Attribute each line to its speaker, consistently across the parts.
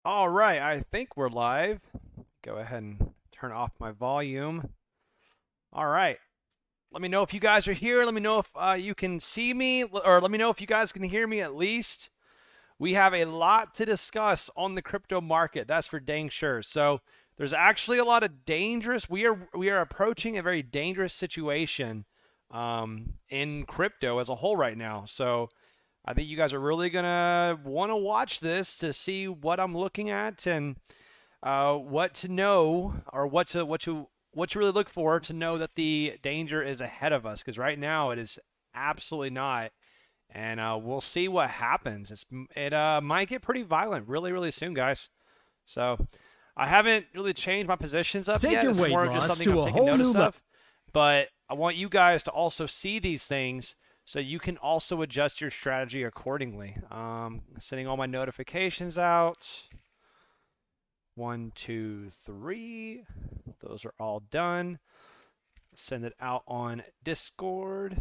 Speaker 1: All right, I think we're live. Go ahead and turn off my volume. All right. Let me know if you guys are here. Let me know if you can see me, or let me know if you guys can hear me at least. We have a lot to discuss on the crypto market. That's for dang sure. So there's actually a lot of dangerous. We are approaching a very dangerous situation in crypto as a whole right now. So I think you guys are really gonna want to watch this to see what I'm looking at and what to know or what to really look for to know that the danger is ahead of us. Because right now it is absolutely not, and we'll see what happens. It might get pretty violent really soon, guys. So I haven't really changed my positions up yet.
Speaker 2: Taking
Speaker 1: It's
Speaker 2: weight
Speaker 1: more of just
Speaker 2: loss
Speaker 1: something
Speaker 2: to
Speaker 1: I'm
Speaker 2: a
Speaker 1: taking
Speaker 2: whole new
Speaker 1: notice
Speaker 2: level.
Speaker 1: of. But I want you guys to also see these things so you can also adjust your strategy accordingly. Sending all my notifications out. 1, 2, 3. Those are all done. Send it out on Discord.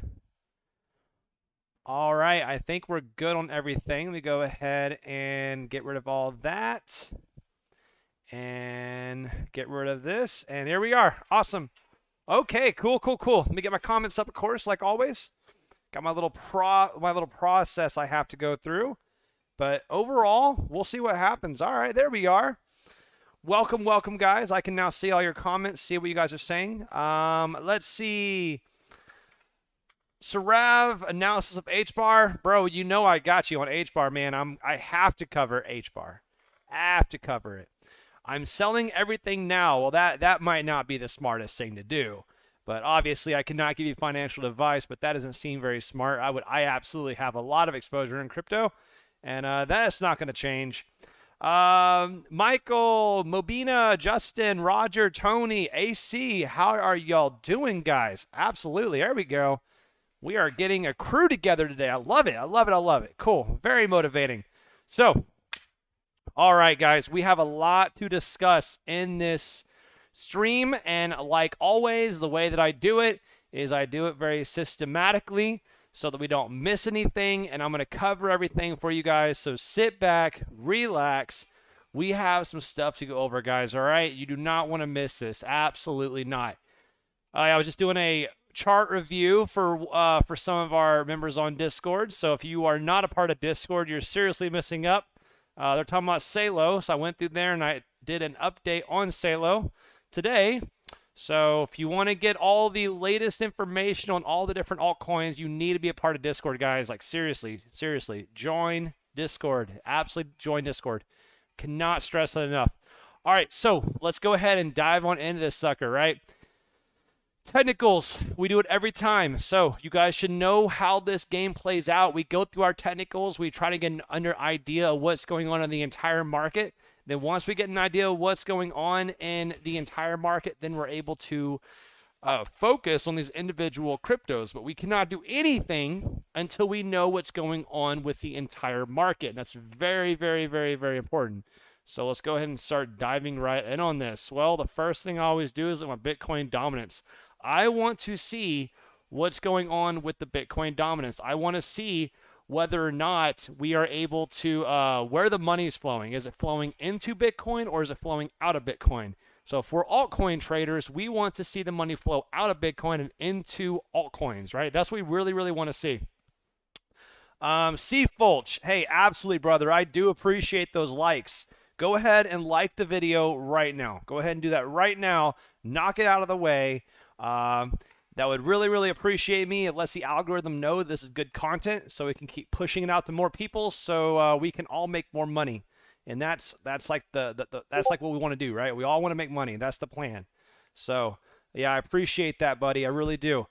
Speaker 1: All right, I think we're good on everything. Let me go ahead and get rid of all that and get rid of this. And here we are. Awesome. Okay, cool. Let me get my comments up, of course, like always. Got my little process I have to go through. But overall, we'll see what happens. All right, there we are. Welcome, guys. I can now see all your comments, see what you guys are saying. Let's see. Sarav, analysis of HBAR. Bro, you know I got you on HBAR, man. I have to cover HBAR. Have to cover it. I'm selling everything now. Well, that might not be the smartest thing to do. But obviously, I cannot give you financial advice, but that doesn't seem very smart. I absolutely have a lot of exposure in crypto, and that's not going to change. Michael, Mobina, Justin, Roger, Tony, AC, how are y'all doing, guys? Absolutely. There we go. We are getting a crew together today. I love it. Cool. Very motivating. So, all right, guys, we have a lot to discuss in this stream, and like always, the way that I do it is I do it very systematically so that we don't miss anything, and I'm going to cover everything for you guys. So sit back, relax. We have some stuff to go over, guys, all right? You do not want to miss this. Absolutely not. I was just doing a chart review for some of our members on Discord. So if you are not a part of Discord, you're seriously missing up. They're talking about Salo, so I went through there and I did an update on Salo today. So if you want to get all the latest information on all the different altcoins, you need to be a part of Discord, guys. Like seriously, join Discord. Absolutely join Discord. Cannot stress that enough. All right, so let's go ahead and dive on into this sucker, right? Technicals, we do it every time. So you guys should know how this game plays out. We go through our technicals. We try to get an idea of what's going on in the entire market. Then once we get an idea of what's going on in the entire market, then we're able to focus on these individual cryptos. But we cannot do anything until we know what's going on with the entire market. And that's very important. So let's go ahead and start diving right in on this. Well, the first thing I always do is my Bitcoin dominance. I want to see what's going on with the Bitcoin dominance. I want to see whether or not we are able to, where the money is flowing. Is it flowing into Bitcoin or is it flowing out of Bitcoin? So if we're altcoin traders, we want to see the money flow out of Bitcoin and into altcoins, right? That's what we really want to see. C. Fulch, hey, absolutely, brother. I do appreciate those likes. Go ahead and like the video right now. Go ahead and do that right now. Knock it out of the way. That would really appreciate me. It lets the algorithm know this is good content, so we can keep pushing it out to more people, so we can all make more money. And that's like that's like what we want to do, right? We all want to make money. That's the plan. So yeah, I appreciate that, buddy. I really do.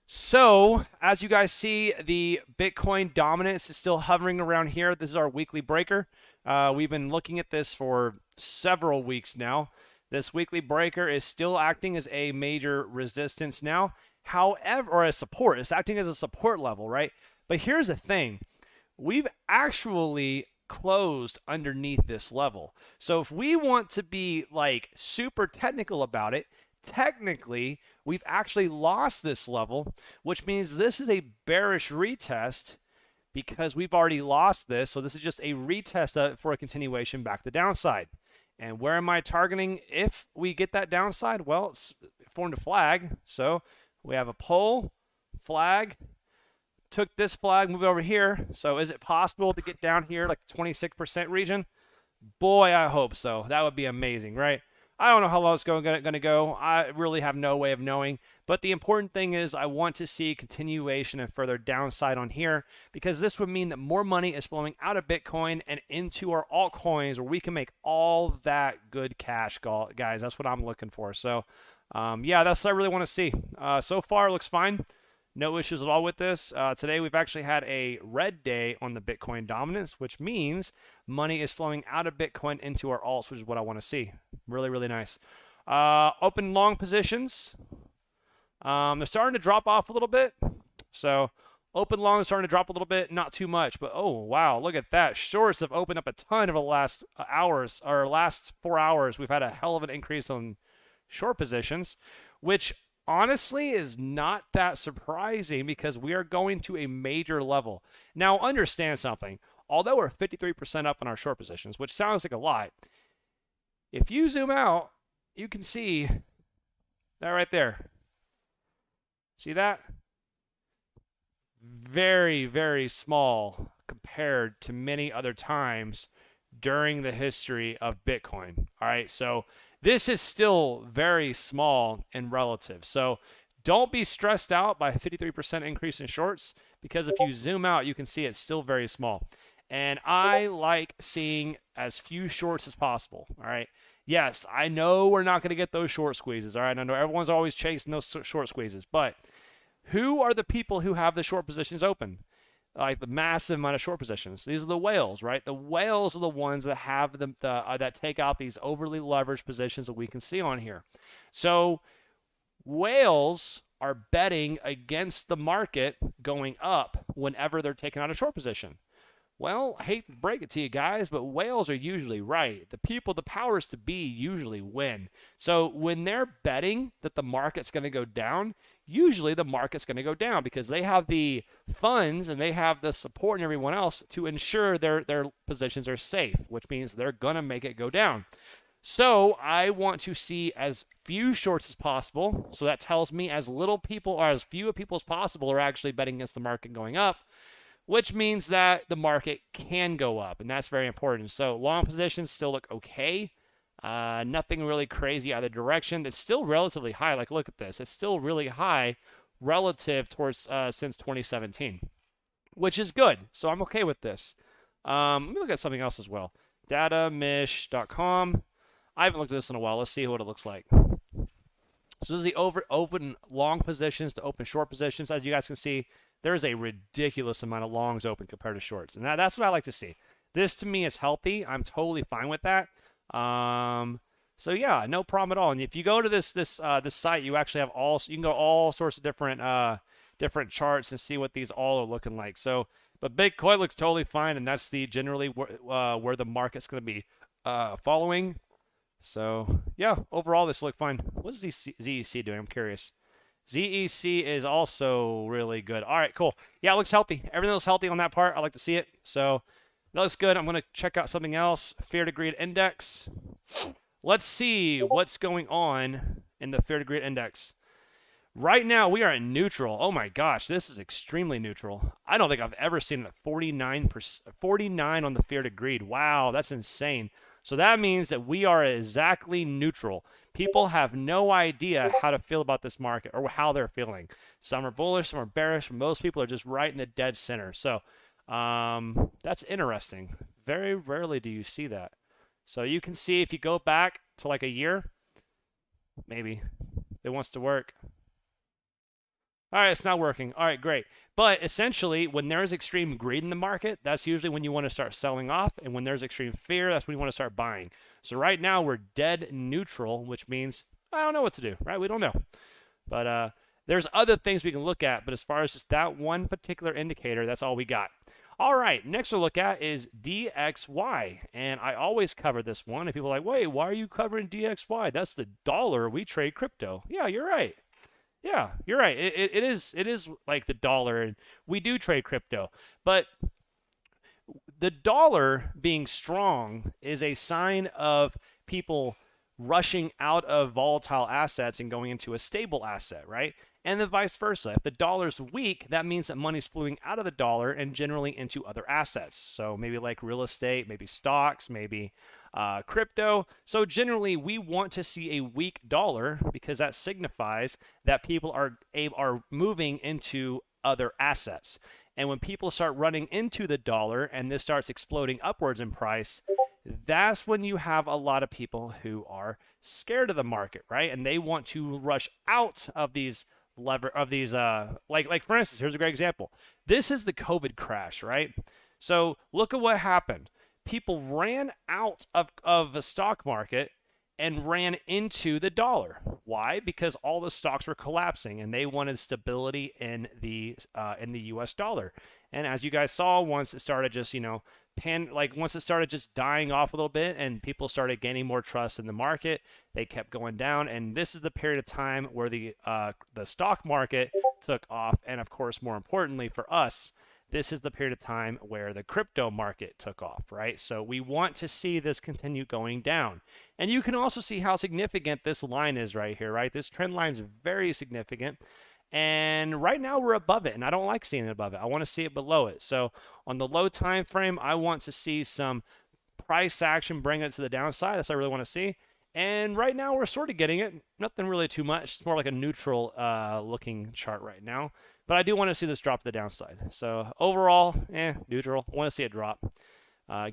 Speaker 1: So as you guys see, the Bitcoin dominance is still hovering around here. This is our weekly breaker. We've been looking at this for several weeks now. This weekly breaker is still acting as a major resistance now. However, or a support. It's acting as a support level, right? But here's the thing. We've actually closed underneath this level. So if we want to be like super technical about it, technically we've actually lost this level, which means this is a bearish retest because we've already lost this. So this is just a retest of it for a continuation back to the downside. And where am I targeting if we get that downside? Well, it's formed a flag. So we have a pole, flag, took this flag, moved over here. So is it possible to get down here like the 26% region? Boy, I hope so. That would be amazing, right? I don't know how long it's going to go. I really have no way of knowing. But the important thing is I want to see continuation and further downside on here, because this would mean that more money is flowing out of Bitcoin and into our altcoins where we can make all that good cash, guys. That's what I'm looking for. So, yeah, that's what I really want to see. So far, it looks fine. No issues at all with this. Today, we've actually had a red day on the Bitcoin dominance, which means money is flowing out of Bitcoin into our alts, which is what I want to see. Really, really nice. Open long positions. They're starting to drop off a little bit. So open long is starting to drop a little bit, not too much. But, oh, wow, look at that. Shorts have opened up a ton over the last hours, or last 4 hours. We've had a hell of an increase on short positions, which honestly is not that surprising because we are going to a major level. Now, understand something. Although we're 53% up on our short positions, which sounds like a lot, if you zoom out, you can see that right there. See that? Very, very small compared to many other times during the history of Bitcoin. All right, so this is still very small and relative. So don't be stressed out by a 53% increase in shorts, because if you zoom out, you can see it's still very small. And I like seeing as few shorts as possible. All right. Yes, I know we're not going to get those short squeezes. All right. I know everyone's always chasing those short squeezes, but who are the people who have the short positions open? Like the massive amount of short positions. These are the whales, right? The whales are the ones that have that take out these overly leveraged positions that we can see on here. So whales are betting against the market going up whenever they're taking out a short position. Well, I hate to break it to you guys, but whales are usually right. The people, the powers to be usually win. So when they're betting that the market's going to go down, usually the market's going to go down because they have the funds and they have the support and everyone else to ensure their positions are safe, which means they're going to make it go down. So I want to see as few shorts as possible. So that tells me as little people or as few people as possible are actually betting against the market going up, which means that the market can go up, and that's very important. So long positions still look okay. Nothing really crazy either direction. It's still relatively high. Like, look at this. It's still really high relative towards since 2017, which is good. So I'm okay with this. Let me look at something else as well. Datamish.com. I haven't looked at this in a while. Let's see what it looks like. So this is the open long positions to open short positions. As you guys can see, there's a ridiculous amount of longs open compared to shorts. And that's what I like to see. This, to me, is healthy. I'm totally fine with that. So, yeah, no problem at all. And if you go to this site, you actually have you can go all sorts of different charts and see what these all are looking like. So, but Bitcoin looks totally fine, and that's generally where the market's going to be following. So, yeah, overall, this looks fine. What is ZEC doing? I'm curious. ZEC is also really good. All right, cool. Yeah, it looks healthy. Everything looks healthy on that part. I like to see it. So that looks good. I'm going to check out something else. Fear to Greed Index. Let's see what's going on in the Fear to Greed Index. Right now, we are at neutral. Oh, my gosh. This is extremely neutral. I don't think I've ever seen it at 49 on the Fear to Greed. Wow, that's insane. So that means that we are exactly neutral. People have no idea how to feel about this market or how they're feeling. Some are bullish, some are bearish. Most people are just right in the dead center. So that's interesting. Very rarely do you see that. So you can see if you go back to like a year, maybe it wants to work. All right, it's not working. All right, great. But essentially, when there's extreme greed in the market, that's usually when you want to start selling off. And when there's extreme fear, that's when you want to start buying. So right now, we're dead neutral, which means I don't know what to do, right? We don't know. But there's other things we can look at. But as far as just that one particular indicator, that's all we got. All right, next we'll look at is DXY. And I always cover this one. And people are like, wait, why are you covering DXY? That's the dollar we trade crypto. Yeah, you're right. Yeah, you're right. It is like the dollar, and we do trade crypto, but the dollar being strong is a sign of people rushing out of volatile assets and going into a stable asset, right? And then vice versa. If the dollar's weak, that means that money's flowing out of the dollar and generally into other assets. So maybe like real estate, maybe stocks, maybe crypto. So generally, we want to see a weak dollar because that signifies that people are moving into other assets. And when people start running into the dollar and this starts exploding upwards in price, that's when you have a lot of people who are scared of the market, right? And they want to rush out of these like for instance, here's a great example. This is the COVID crash, right? So look at what happened. People ran out of the stock market and ran into the dollar. Why? Because all the stocks were collapsing and they wanted stability in the US dollar. And as you guys saw, once it started just, once it started just dying off a little bit and people started gaining more trust in the market, they kept going down. And this is the period of time where the stock market took off. And of course, more importantly for us, this is the period of time where the crypto market took off, right? So we want to see this continue going down. And you can also see how significant this line is right here, right? This trend line is very significant. And right now we're above it, and I don't like seeing it above it. I want to see it below it. So on the low time frame, I want to see some price action bring it to the downside. That's what I really want to see. And right now we're sort of getting it. Nothing really too much. It's more like a neutral looking chart right now. But I do want to see this drop to the downside. So overall, neutral. I want to see it drop.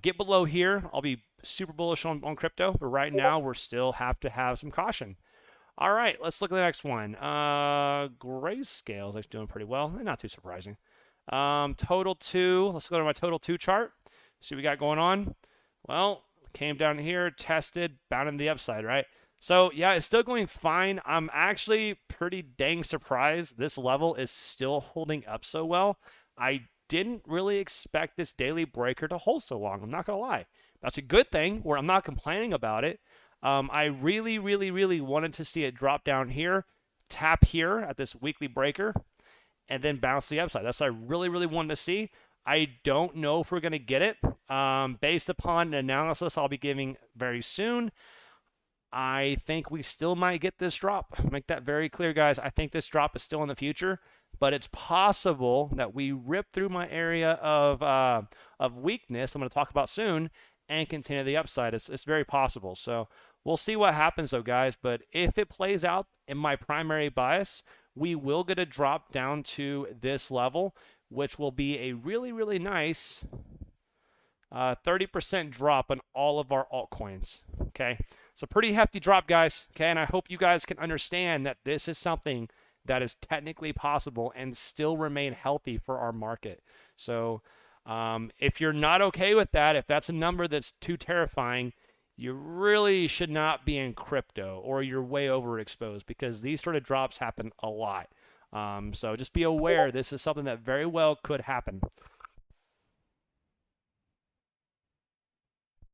Speaker 1: Get below here. I'll be super bullish on crypto. But right now we're still have to have some caution. All right, let's look at the next one. Grayscale is actually doing pretty well. Not too surprising. Total 2. Let's go to my total 2 chart. See what we got going on. Well, came down here, tested, bound in the upside, right? So, yeah, it's still going fine. I'm actually pretty dang surprised this level is still holding up so well. I didn't really expect this daily breaker to hold so long. I'm not going to lie. That's a good thing where I'm not complaining about it. I really, really, really wanted to see it drop down here, tap here at this weekly breaker, and then bounce the upside. That's what I really, really wanted to see. I don't know if we're going to get it. Based upon an analysis I'll be giving very soon, I think we still might get this drop. Make that very clear, guys. I think this drop is still in the future, but it's possible that we rip through my area of weakness I'm going to talk about soon and continue the upside. It's very possible. So we'll see what happens, though, guys. But if it plays out in my primary bias, we will get a drop down to this level, which will be a really, really nice 30% drop on all of our altcoins. Okay, it's a pretty hefty drop, guys. Okay, and I hope you guys can understand that this is something that is technically possible and still remain healthy for our market. So if you're not okay with that, if that's a number that's too terrifying, you really should not be in crypto, or you're way overexposed, because these sort of drops happen a lot. So just be aware, this is something that very well could happen.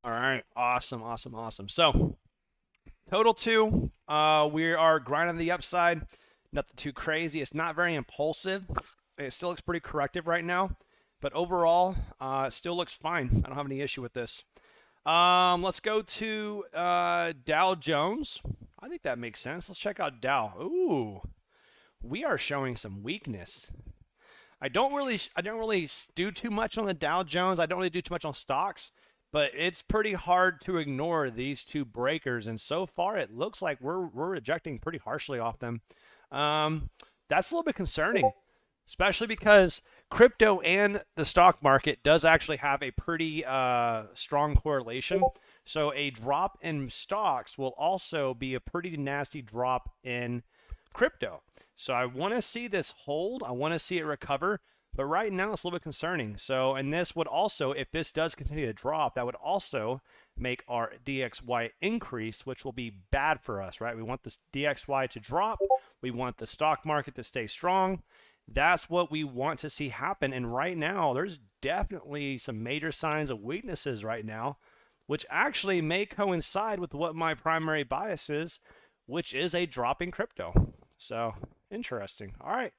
Speaker 1: All right, awesome. So total 2, we are grinding the upside. Nothing too crazy. It's not very impulsive. It still looks pretty corrective right now, but overall, it still looks fine. I don't have any issue with this. Let's go to Dow Jones. I think that makes sense. Let's check out Dow. Ooh, we are showing some weakness. I don't really do too much on the Dow Jones. I don't really do too much on stocks, but it's pretty hard to ignore these two breakers. And so far, it looks like we're rejecting pretty harshly off them. That's a little bit concerning, especially because crypto and the stock market does actually have a pretty strong correlation. So a drop in stocks will also be a pretty nasty drop in crypto. So I want to see this hold. I want to see it recover. But right now it's a little bit concerning. So, and this would also, if this does continue to drop, that would also make our DXY increase, which will be bad for us, right? We want this DXY to drop. We want the stock market to stay strong. That's what we want to see happen. And right now, there's definitely some major signs of weaknesses right now, which actually may coincide with what my primary bias is, which is a drop in crypto. So Interesting. All right.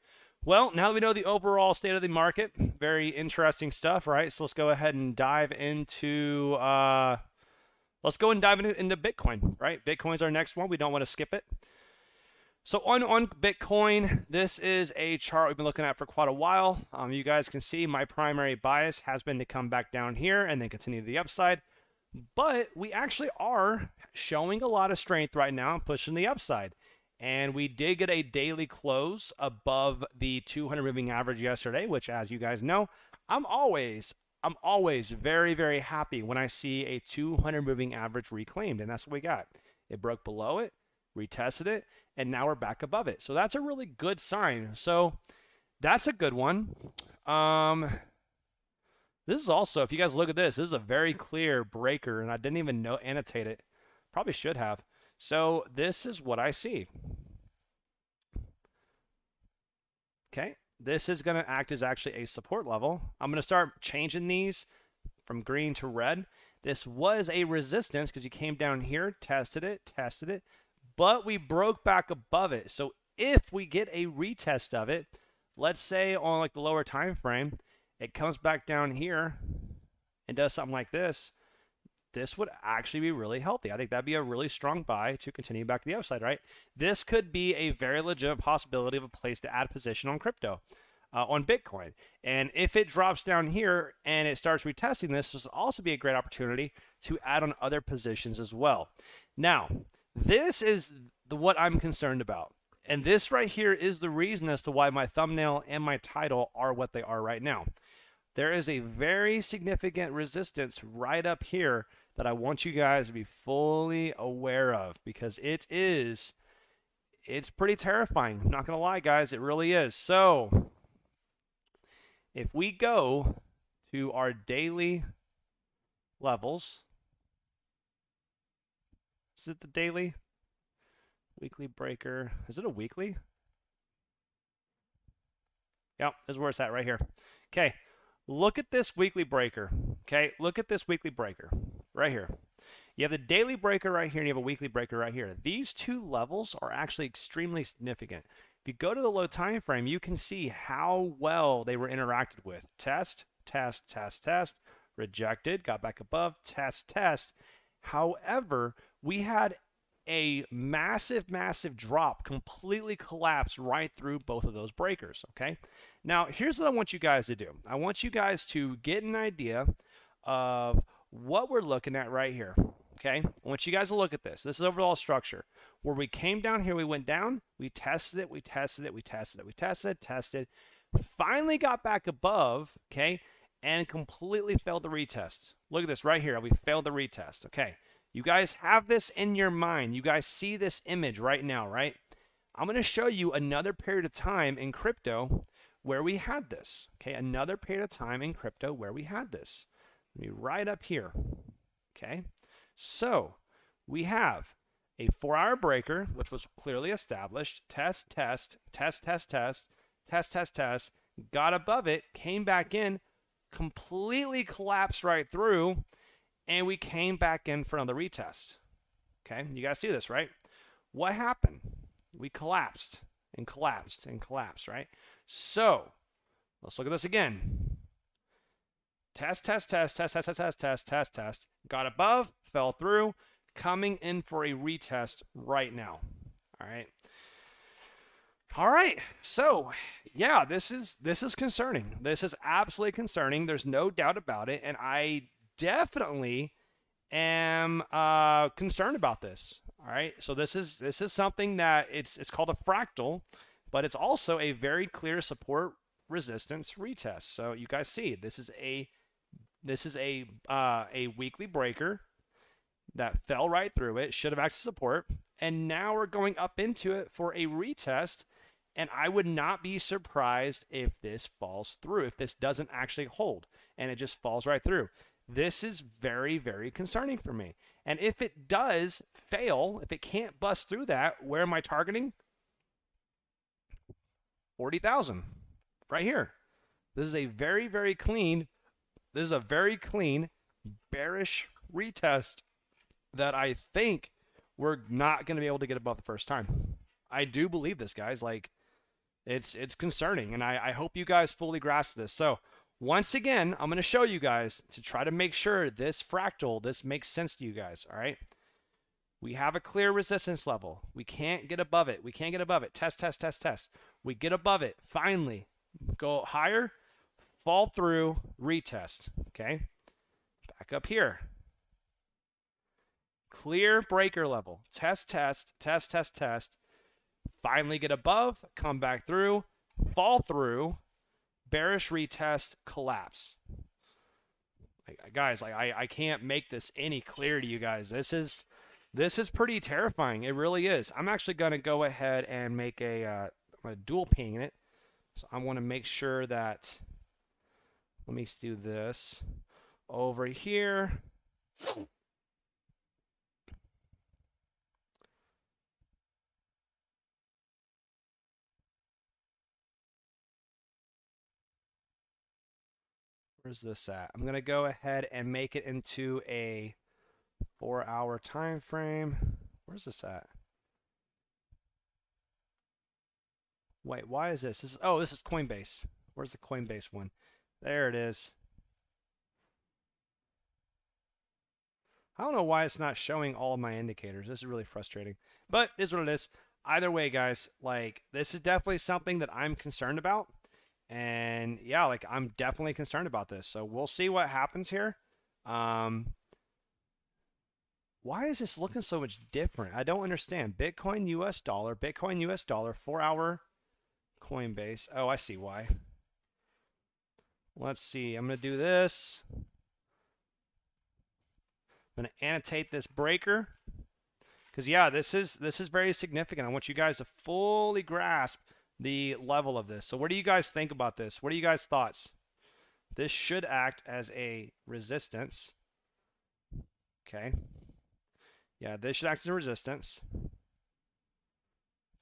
Speaker 1: Well, now that we know the overall state of the market, very interesting stuff, right? So let's go ahead and dive into into Bitcoin, right? Bitcoin's our next one. We don't want to skip it. So on Bitcoin, this is a chart we've been looking at for quite a while. You guys can see my primary bias has been to come back down here and then continue to the upside. But we actually are showing a lot of strength right now and pushing the upside. And we did get a daily close above the 200 moving average yesterday, which, as you guys know, I'm always very, very happy when I see a 200 moving average reclaimed. And that's what we got. It broke below it, retested it, and now we're back above it. So that's a really good sign. So that's a good one. This is also, if you guys look at this is a very clear breaker, and I didn't even annotate it. Probably should have. So this is what I see. Okay, this is going to act as actually a support level. I'm going to start changing these from green to red. This was a resistance because you came down here, tested it, but we broke back above it. So if we get a retest of it, let's say on like the lower time frame, it comes back down here and does something like this. This would actually be really healthy. I think that'd be a really strong buy to continue back to the upside, right? This could be a very legitimate possibility of a place to add position on crypto, on Bitcoin. And if it drops down here and it starts retesting this will also be a great opportunity to add on other positions as well. Now, this is what I'm concerned about. And this right here is the reason as to why my thumbnail and my title are what they are right now. There is a very significant resistance right up here that I want you guys to be fully aware of, because it's pretty terrifying. I'm not going to lie, guys. It really is. So if we go to our daily levels, is it the daily? Weekly breaker. Is it a weekly? Yep, this is where it's at right here. Okay. Look at this weekly breaker, okay? Look at this weekly breaker right here. You have the daily breaker right here, and you have a weekly breaker right here. These two levels are actually extremely significant. If you go to the low time frame, you can see how well they were interacted with. Test, test, test, test, rejected, got back above, test, test. However, we had a massive drop, completely collapsed right through both of those breakers, okay? Now, here's what I want you guys to do. I want you guys to get an idea of what we're looking at right here, okay? I want you guys to look at this. This is overall structure. Where we came down here, we went down, we tested it, we tested it, we tested it, we tested, tested, finally got back above, okay, and completely failed the retest. Look at this right here. We failed the retest, okay? You guys have this in your mind. You guys see this image right now, right? I'm going to show you another period of time in crypto where we had this. Okay, another period of time in crypto where we had this. Let me right up here. Okay, so we have a 4-hour breaker, which was clearly established. Test, test, test, test, test, test, test, test. Got above it, came back in, completely collapsed right through, and we came back in for another retest. Okay, you guys see this, right? What happened? We collapsed and collapsed and collapsed, right? So let's look at this again. Test, test, test, test, test, test, test, test, test, test. Got above, fell through, coming in for a retest right now. All right. All right. So yeah, this is concerning. This is absolutely concerning. There's no doubt about it, and I definitely am concerned about this. All right, so this is something that it's called a fractal, but it's also a very clear support resistance retest. So you guys see this is a weekly breaker that fell right through it, should have acted as support, and now we're going up into it for a retest. And I would not be surprised if this falls through, if this doesn't actually hold and it just falls right through. This is very, very concerning for me. And if it does fail, if it can't bust through that, where am I targeting? 40,000 right here. This is a very, very clean, bearish retest that I think we're not going to be able to get above the first time. I do believe this, guys. Like, It's concerning, and I hope you guys fully grasp this. So once again, I'm going to show you guys to try to make sure this fractal, this makes sense to you guys, all right? We have a clear resistance level. We can't get above it. We can't get above it. Test, test, test, test. We get above it. Finally, go higher, fall through, retest, okay? Back up here. Clear breaker level. Test, test, test, test, test. Finally get above, come back through, fall through, bearish retest, collapse. Guys, I can't make this any clearer to you guys. This is pretty terrifying. It really is. I'm actually going to go ahead and make I'm going to dual ping it. So I want to make sure that, let me do this over here. Where's this at? I'm going to go ahead and make it into a 4-hour time frame. Where's this at? Wait, why is this? Oh, this is Coinbase. Where's the Coinbase one? There it is. I don't know why it's not showing all of my indicators. This is really frustrating, but it is what it is. Either way, guys, like, this is definitely something that I'm concerned about. And yeah, like, I'm definitely concerned about this. So we'll see what happens here. Why is this looking so much different? I don't understand. Bitcoin, US dollar, Bitcoin, US dollar, 4-hour Coinbase. Oh, I see why. Let's see. I'm going to do this. I'm going to annotate this breaker. Because yeah, this is very significant. I want you guys to fully grasp the level of this. So what do you guys think about this? What are you guys' thoughts? This should act as a resistance. Okay. Yeah, this should act as a resistance.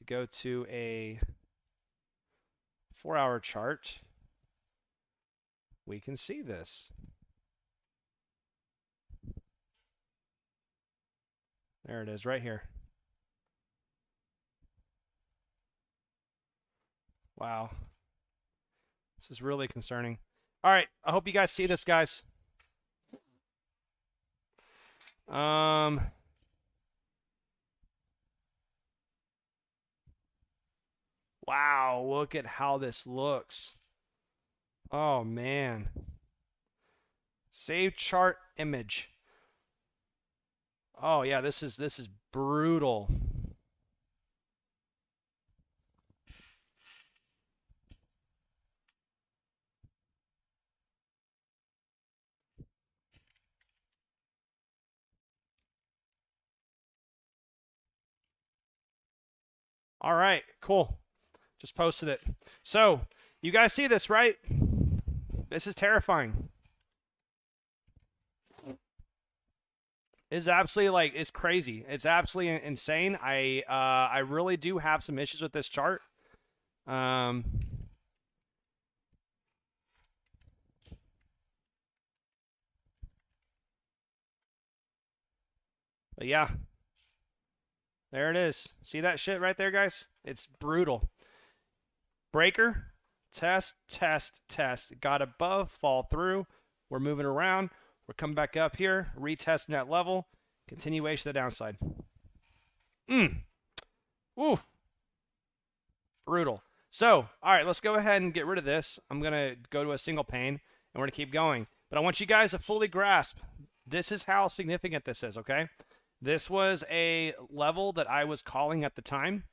Speaker 1: Go to a 4-hour chart. We can see this. There it is right here. Wow. This is really concerning. All right, I hope you guys see this, guys. Wow, look at how this looks. Oh man. Save chart image. Oh yeah, this is brutal. All right, cool. Just posted it. So, you guys see this, right? This is terrifying. It's absolutely, like, it's crazy. It's absolutely insane. I really do have some issues with this chart. But yeah. There it is. See that shit right there, guys? It's brutal. Breaker, test, test, test. Got above, fall through. We're moving around. We're coming back up here, retesting that level. Continuation of the downside. Oof. Brutal. So, all right, let's go ahead and get rid of this. I'm going to go to a single pane, and we're going to keep going. But I want you guys to fully grasp, this is how significant this is, okay? This was a level that I was calling at the time.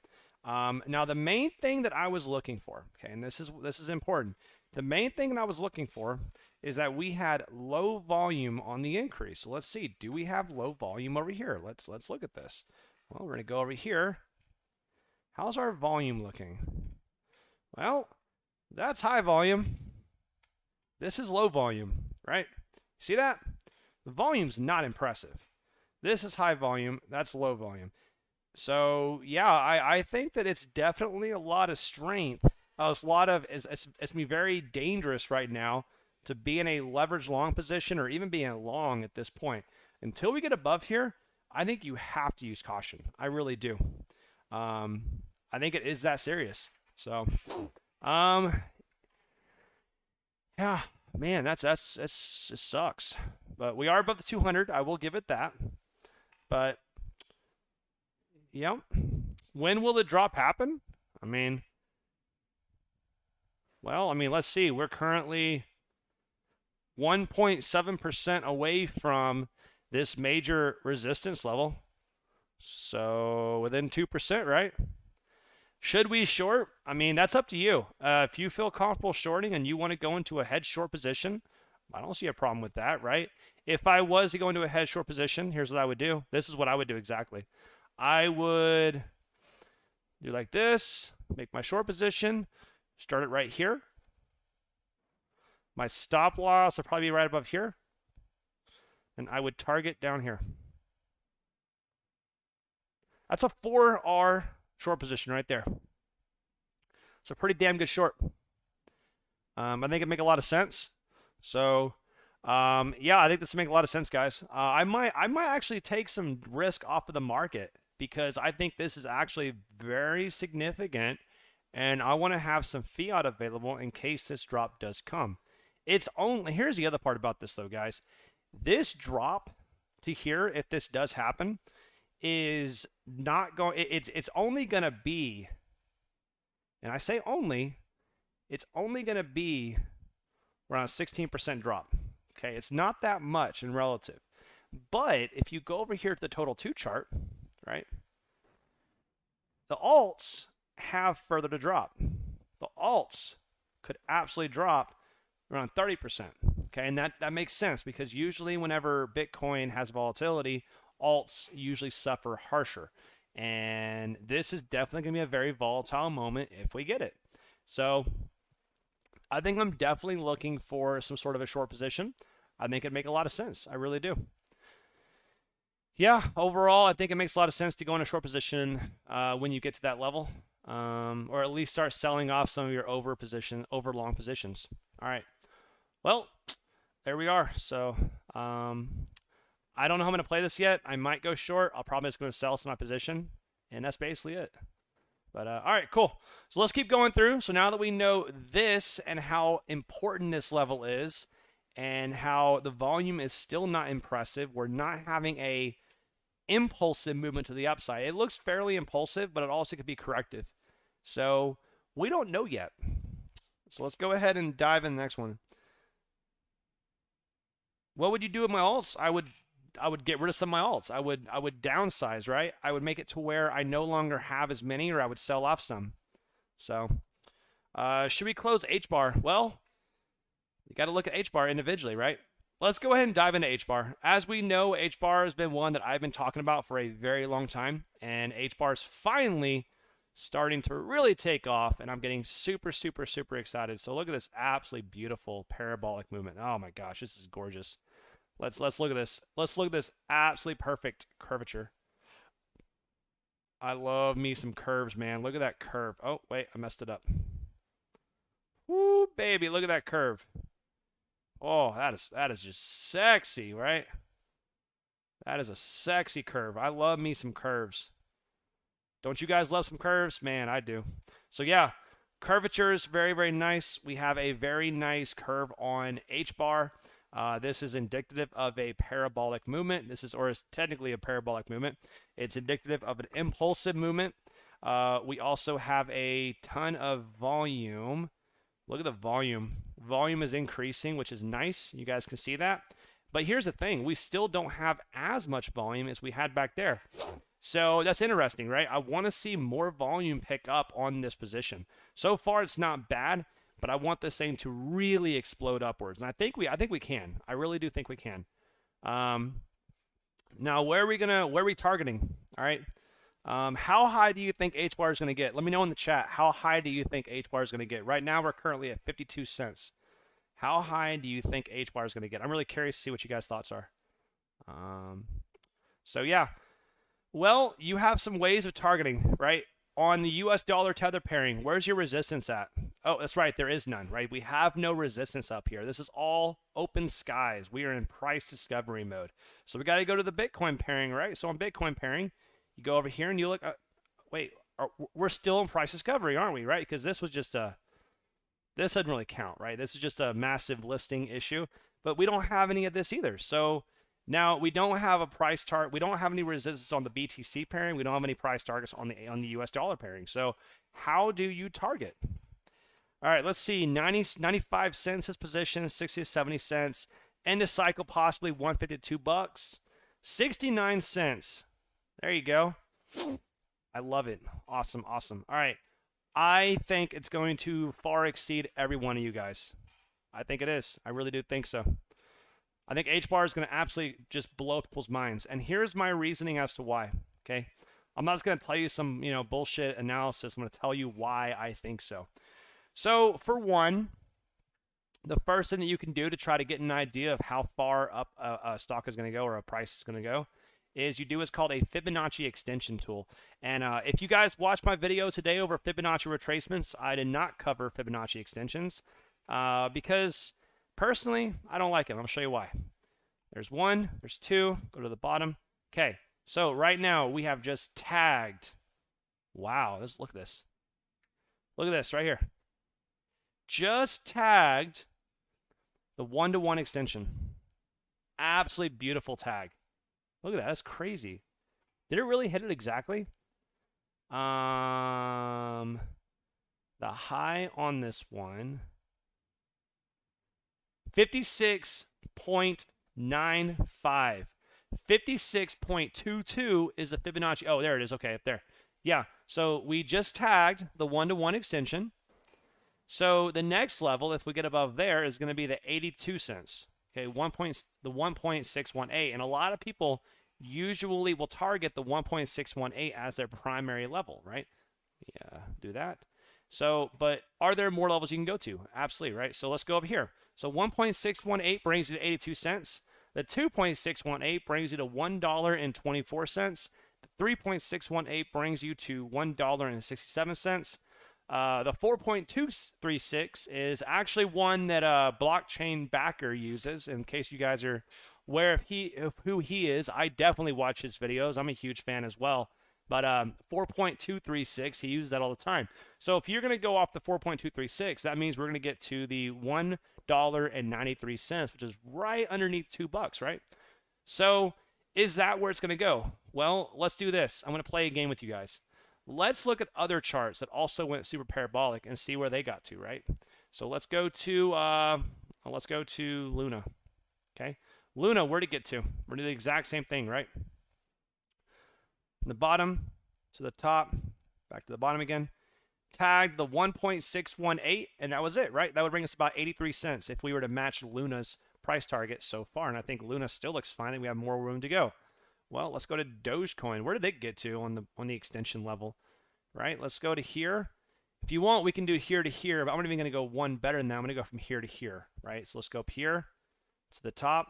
Speaker 1: Now, the main thing that I was looking for, okay, and this is important. The main thing that I was looking for is that we had low volume on the increase. So let's see, do we have low volume over here? Let's look at this. Well, we're going to go over here. How's our volume looking? Well, that's high volume. This is low volume, right? See that? The volume's not impressive. This is high volume. That's low volume. So, yeah, I think that it's definitely a lot of strength. It's going to be very dangerous right now to be in a leverage long position or even being long at this point. Until we get above here, I think you have to use caution. I really do. I think it is that serious. So, yeah, man, that's it sucks. But we are above the 200. I will give it that. But yeah, when will the drop happen? I mean, well, let's see. We're currently 1.7% away from this major resistance level. So within 2%, right? Should we short? That's up to you. If you feel comfortable shorting and you want to go into a hedge short position, I don't see a problem with that, right? If I was to go into a hedge short position, here's what I would do. This is what I would do exactly. I would do like this, make my short position, start it right here. My stop loss will probably be right above here. And I would target down here. That's a 4R short position right there. It's a pretty damn good short. I think it'd make a lot of sense. So, yeah, I think this would make a lot of sense, guys. I might actually take some risk off of the market because I think this is actually very significant, and I want to have some fiat available in case this drop does come. Here's the other part about this, though, guys. This drop to here, if this does happen, is not going. It's only going to be, and I say only, it's only going to be around a 16% drop. Okay, it's not that much in relative. But if you go over here to the total 2 chart, right, the alts have further to drop. The alts could absolutely drop around 30%. Okay, and that makes sense because usually whenever Bitcoin has volatility, alts usually suffer harsher. And this is definitely going to be a very volatile moment if we get it. So I think I'm definitely looking for some sort of a short position. I think it'd make a lot of sense. I really do. Yeah, overall, I think it makes a lot of sense to go in a short position when you get to that level, or at least start selling off some of your over long positions. All right. Well, there we are. So I don't know how I'm going to play this yet. I might go short. I'll probably just going to sell some of my position, and that's basically it. But all right, cool. So let's keep going through. So now that we know this and how important this level is and how the volume is still not impressive, we're not having a impulsive movement to the upside. It looks fairly impulsive, but it also could be corrective. So we don't know yet. So let's go ahead and dive in the next one. What would you do with my alts? I would get rid of some of my alts. I would downsize, right? I would make it to where I no longer have as many, or I would sell off some. So should we close HBAR? Well, you got to look at HBAR individually, right? Let's go ahead and dive into HBAR. As we know, HBAR has been one that I've been talking about for a very long time, and HBAR is finally starting to really take off, and I'm getting super, super, super excited. So look at this absolutely beautiful parabolic movement. Oh my gosh, this is gorgeous. Let's look at this. Let's look at this absolutely perfect curvature. I love me some curves, man. Look at that curve. Oh, wait, I messed it up. Woo, baby, look at that curve. Oh, that is just sexy, right? That is a sexy curve. I love me some curves. Don't you guys love some curves? Man, I do. So yeah, curvature is very, very nice. We have a very nice curve on HBAR. This is indicative of a parabolic movement. Or is technically a parabolic movement. It's indicative of an impulsive movement. We also have a ton of volume. Look at the volume. Volume is increasing, which is nice. You guys can see that. But here's the thing. We still don't have as much volume as we had back there. So that's interesting, right? I want to see more volume pick up on this position. So far, it's not bad, but I want this thing to really explode upwards. And I think we can. I really do think we can. Now, where are we targeting? All right. How high do you think HBAR is going to get? Let me know in the chat. How high do you think HBAR is going to get? Right now, we're currently at 52 cents. How high do you think HBAR is going to get? I'm really curious to see what you guys' thoughts are. So, yeah. Well, you have some ways of targeting, right? On the US dollar tether pairing, where's your resistance at? Oh, that's right. There is none, right? We have no resistance up here. This is all open skies. We are in price discovery mode. So we got to go to the Bitcoin pairing, right? So on Bitcoin pairing, you go over here and you look. Wait, we're still in price discovery, aren't we? Right? Because this was just this doesn't really count, right? This is just a massive listing issue, but we don't have any of this either. So now we don't have a price target. We don't have any resistance on the BTC pairing. We don't have any price targets on the US dollar pairing. So how do you target? All right, let's see. 95 cents is position, 60 to 70 cents. End of cycle, possibly 152 bucks. 69 cents. There you go. I love it. Awesome, awesome. All right. I think it's going to far exceed every one of you guys. I think it is. I really do think so. I think HBAR is going to absolutely just blow people's minds. And here's my reasoning as to why. Okay. I'm not just going to tell you some, bullshit analysis. I'm going to tell you why I think so. So, for one, the first thing that you can do to try to get an idea of how far up a stock is going to go or a price is going to go is you do what's called a Fibonacci extension tool. And if you guys watched my video today over Fibonacci retracements, I did not cover Fibonacci extensions because personally, I don't like it. I'm going to show you why. There's one, there's two, go to the bottom. Okay, so right now we have just tagged. Wow, look at this. Look at this right here. Just tagged the one-to-one extension. Absolutely beautiful tag. Look at that. That's crazy. Did it really hit it exactly? The high on this one, 56.95. 56.22 is the Fibonacci. Oh, there it is. Okay, up there. Yeah. So we just tagged the one-to-one extension. So the next level, if we get above there, is going to be the 82 cents. Okay, the 1.618. And a lot of people usually will target the 1.618 as their primary level, right? Yeah, do that. So, but are there more levels you can go to? Absolutely, right? So let's go over here. So 1.618 brings you to 82 cents. The 2.618 brings you to $1.24. The 3.618 brings you to $1.67. The 4.236 is actually one that a blockchain backer uses. In case you guys are aware of who he is, I definitely watch his videos. I'm a huge fan as well. But 4.236, he uses that all the time. So if you're going to go off the 4.236, that means we're going to get to the $1.93, which is right underneath $2, right? So is that where it's going to go? Well, let's do this. I'm going to play a game with you guys. Let's look at other charts that also went super parabolic and see where they got to, right? So let's go to Luna. Okay, Luna, where'd it get to? We're doing the exact same thing, right? From the bottom to the top, back to the bottom again. Tagged the 1.618, and that was it, right? That would bring us about 83 cents if we were to match Luna's price target so far. And I think Luna still looks fine, and we have more room to go. Well, let's go to Dogecoin. Where did it get to on the extension level, right? Let's go to here. If you want, we can do here to here, but I'm not even going to go one better than that. I'm going to go from here to here, right? So let's go up here to the top,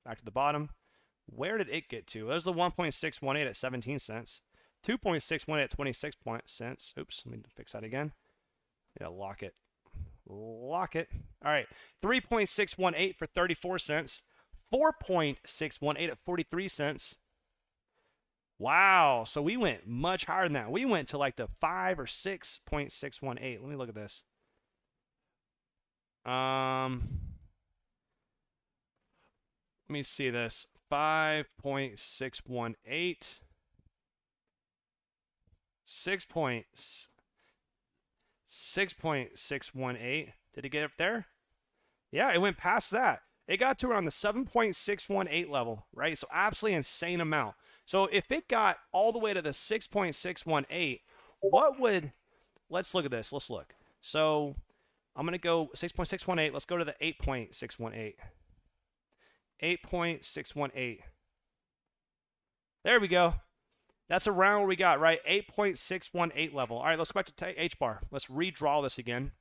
Speaker 1: back to the bottom. Where did it get to? There's the 1.618 at 17 cents. 2.618 at 26 cents. Oops, let me fix that again. Yeah, lock it. Lock it. All right, 3.618 for 34 cents. 4.618 at 43 cents. Wow, so we went much higher than that. We went to like the 5 or 6.618. Let me look at this. Let me see this. 5.618. 6.618. Did it get up there? Yeah, it went past that. It got to around the 7.618 level, right? So absolutely insane amount. So if it got all the way to the 6.618, what would, let's look at this. Let's look. So I'm going to go 6.618. Let's go to the 8.618. 8.618. There we go. That's around where we got, right? 8.618 level. All right, let's go back to HBAR. Let's redraw this again.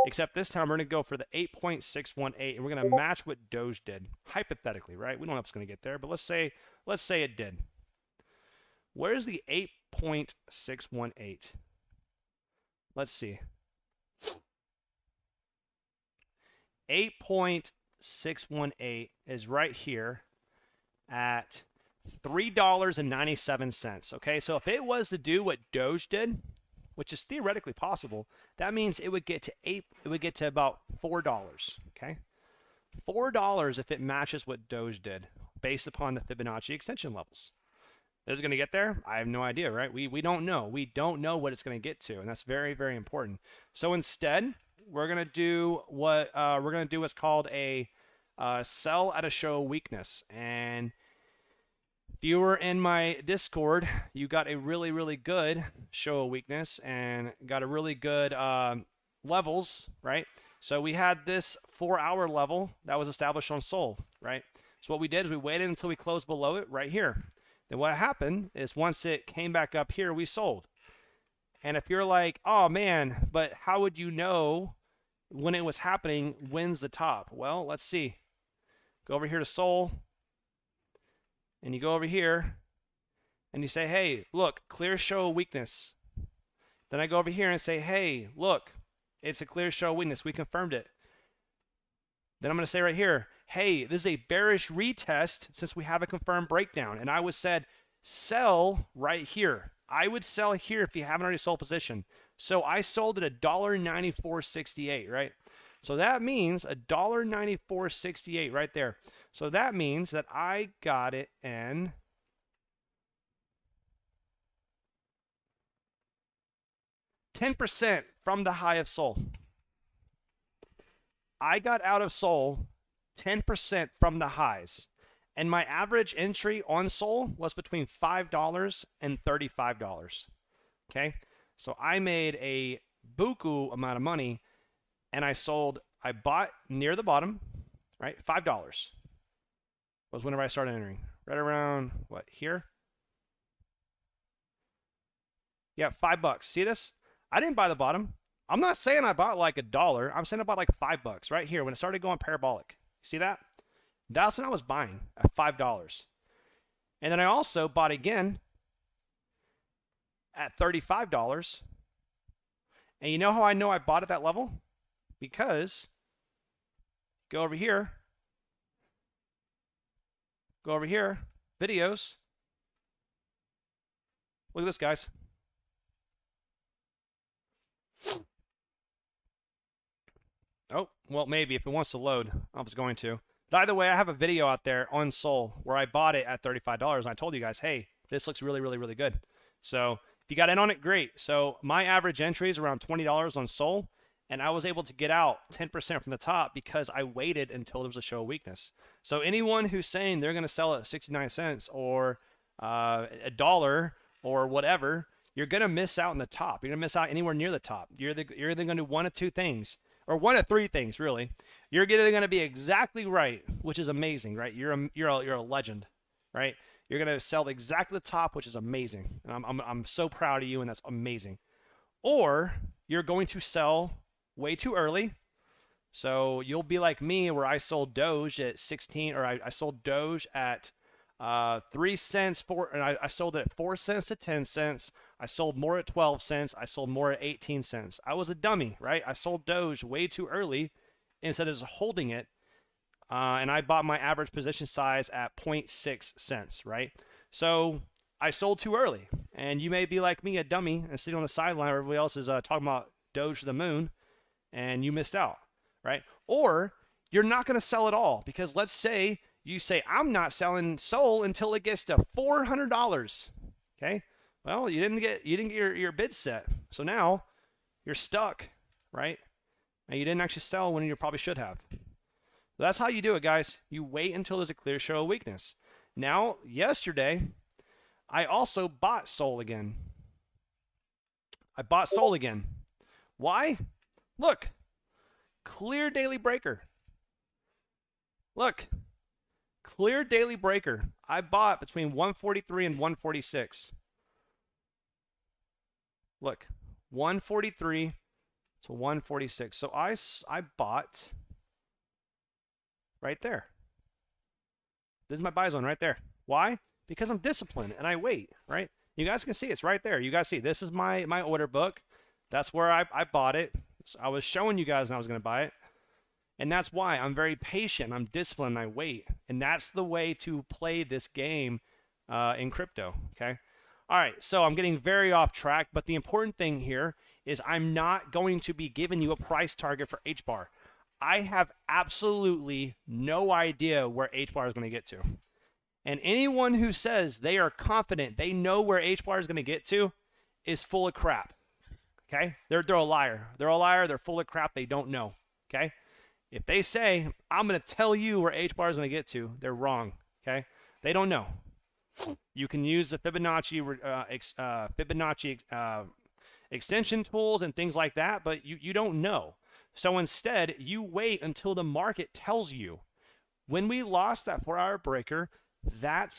Speaker 1: Except this time we're going to go for the 8.618, and we're going to match what Doge did. Hypothetically, right? We don't know if it's going to get there, but let's say it did. Where's the 8.618? Let's see. 8.618 is right here at $3.97. Okay, so if it was to do what Doge did, which is theoretically possible, that means it would get to about $4. Okay, $4 if it matches what Doge did based upon the Fibonacci extension levels. Is it going to get there? I have no idea, right? We don't know. We don't know what it's going to get to, and that's very, very important. So instead, we're going to do what's called a sell at a show of weakness. And if you were in my Discord, you got a really, really good show of weakness and got a really good levels, right? So we had this 4-hour level that was established on Sol, right? So what we did is we waited until we closed below it right here. Then what happened is once it came back up here, we sold. And if you're like, oh man, but how would you know when it was happening, when's the top? Well, let's see. Go over here to Sol, and you go over here, and you say, hey, look, clear show of weakness. Then I go over here and say, hey, look, it's a clear show of weakness. We confirmed it. Then I'm going to say right here, hey, this is a bearish retest since we have a confirmed breakdown. And I would said, sell right here. I would sell here if you haven't already sold position. So I sold at $1.9468, right? So that means $1.9468 right there. So that means that I got it in 10% from the high of Sol. I got out of Sol 10% from the highs. And my average entry on Sol was between $5 and $35. Okay? So I made a buku amount of money, and I bought near the bottom, right? $5 was whenever I started entering. Right around, what, here? Yeah, $5. See this? I didn't buy the bottom. I'm not saying I bought like $1. I'm saying I bought like $5 right here when it started going parabolic. You see that? That's when I was buying at $5. And then I also bought again at $35. And you know how I know I bought at that level? Because go over here, videos. Look at this, guys. Oh, well, maybe if it wants to load, I was going to. But either way, I have a video out there on Sol where I bought it at $35, and I told you guys, hey, this looks really, really, really good. So if you got in on it, great. So my average entry is around $20 on Sol, and I was able to get out 10% from the top because I waited until there was a show of weakness. So anyone who's saying they're going to sell at 69 cents or $1 or whatever, you're going to miss out on the top. You're going to miss out anywhere near the top. You're either going to do one of two things, or one of three things, really. You're either going to be exactly right, which is amazing, right? You're a legend, right? You're going to sell exactly the top, which is amazing. And I'm so proud of you, and that's amazing. Or you're going to sell way too early. So you'll be like me, where I sold Doge at 16, or I sold Doge at 3 cents, and I sold it at 4 cents to 10 cents. I sold more at 12 cents. I sold more at 18 cents. I was a dummy, right? I sold Doge way too early instead of just holding it. And I bought my average position size at 0.6 cents, right? So I sold too early. And you may be like me, a dummy, and sitting on the sideline where everybody else is talking about Doge to the moon, and you missed out, right? Or you're not going to sell at all, because let's say you say, I'm not selling Sol until it gets to $400. Okay? Well, you didn't get your bid set. So now you're stuck, right? And you didn't actually sell when you probably should have. So that's how you do it, guys. You wait until there's a clear show of weakness. Now, yesterday, I also bought Sol again. I bought Sol again. Why? Look, clear daily breaker. Look. Clear daily breaker. I bought between 143 and 146. Look, 143 to 146. So I bought right there. This is my buy zone right there. Why? Because I'm disciplined and I wait, right? You guys can see it's right there. You guys see this is my order book. That's where I bought it. So I was showing you guys when I was going to buy it. And that's why I'm very patient. I'm disciplined. I wait. And that's the way to play this game in crypto. Okay. All right. So I'm getting very off track, but the important thing here is I'm not going to be giving you a price target for HBAR. I have absolutely no idea where HBAR is going to get to. And anyone who says they are confident they know where HBAR is going to get to is full of crap. Okay? They're a liar. They're a liar. They're full of crap. They don't know. Okay? If they say, I'm going to tell you where HBAR is going to get to, they're wrong. Okay? They don't know. You can use the Fibonacci extension tools and things like that, but you don't know. So instead, you wait until the market tells you. When we lost that 4-hour breaker, that's